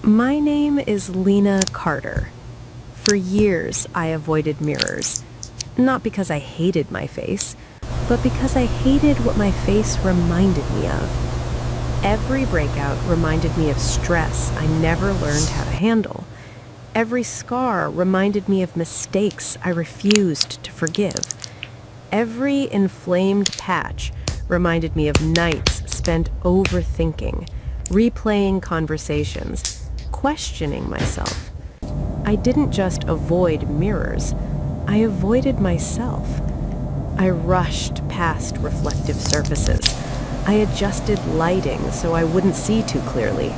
My name is Lena Carter. For years, I avoided mirrors. Not because I hated my face, but because I hated what my face reminded me of. Every breakout reminded me of stress I never learned how to handle. Every scar reminded me of mistakes I refused to forgive. Every inflamed patch reminded me of nights spent overthinking, replaying conversations, questioning myself. I didn't just avoid mirrors, I avoided myself. I rushed past reflective surfaces. I adjusted lighting so I wouldn't see too clearly.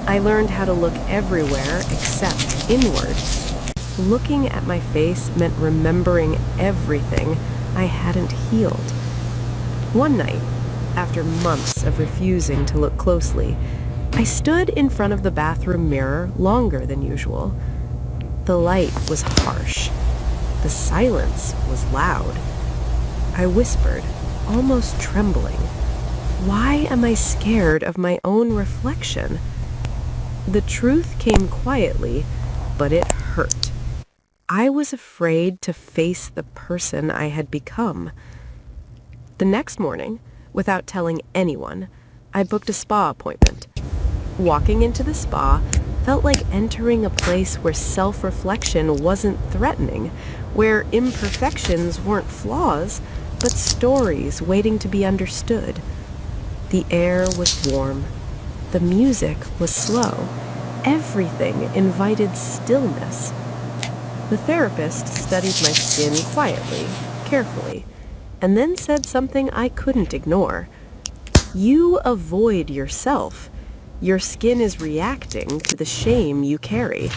I learned how to look everywhere except inward. Looking at my face meant remembering everything I hadn't healed. One night, after months of refusing to look closely, I stood in front of the bathroom mirror longer than usual. The light was harsh. The silence was loud. I whispered, almost trembling, "Why am I scared of my own reflection?" The truth came quietly, but it hurt. I was afraid to face the person I had become. The next morning, without telling anyone, I booked a spa appointment. Walking into the spa felt like entering a place where self-reflection wasn't threatening, where imperfections weren't flaws, but stories waiting to be understood. The air was warm. The music was slow. Everything invited stillness. The therapist studied my skin quietly, carefully, and then said something I couldn't ignore. "You avoid yourself. Your skin is reacting to the shame you carry."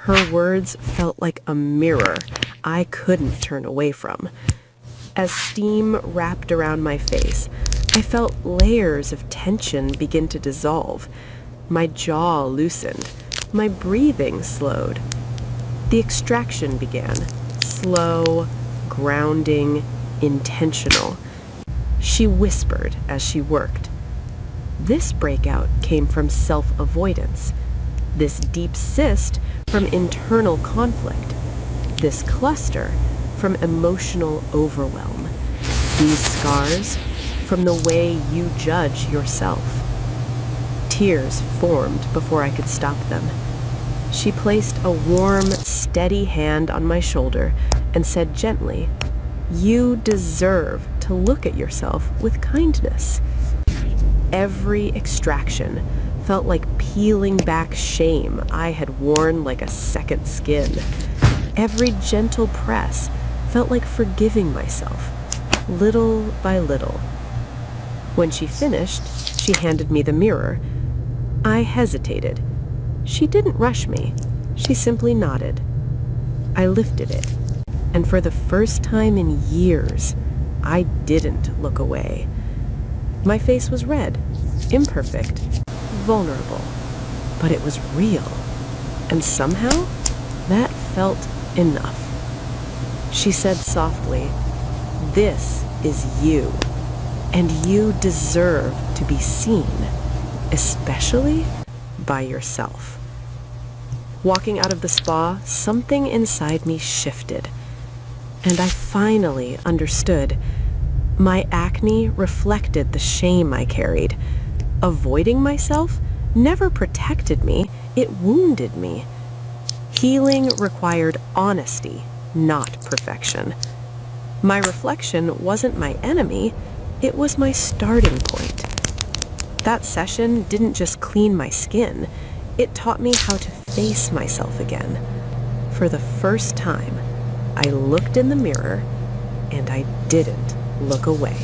Her words felt like a mirror I couldn't turn away from. As steam wrapped around my face, I felt layers of tension begin to dissolve. My jaw loosened. My breathing slowed. The extraction began. Slow, grounding, intentional. She whispered as she worked. This breakout came from self-avoidance. This deep cyst from internal conflict. This cluster from emotional overwhelm. These scars from the way you judge yourself. Tears formed before I could stop them. She placed a warm, steady hand on my shoulder and said gently, "You deserve to look at yourself with kindness." Every extraction felt like peeling back shame I had worn like a second skin. Every gentle press felt like forgiving myself, little by little. When she finished, she handed me the mirror. I hesitated. She didn't rush me. She simply nodded. I lifted it, and for the first time in years, I didn't look away. My face was red, imperfect, vulnerable, but it was real, and somehow that felt enough. She said softly, "This is you, and you deserve to be seen, especially by yourself." Walking out of the spa, something inside me shifted, and I finally understood. My acne reflected the shame I carried. Avoiding myself never protected me, it wounded me. Healing required honesty, not perfection. My reflection wasn't my enemy, it was my starting point. That session didn't just clean my skin, it taught me how to face myself again. For the first time, I looked in the mirror and I didn't look away.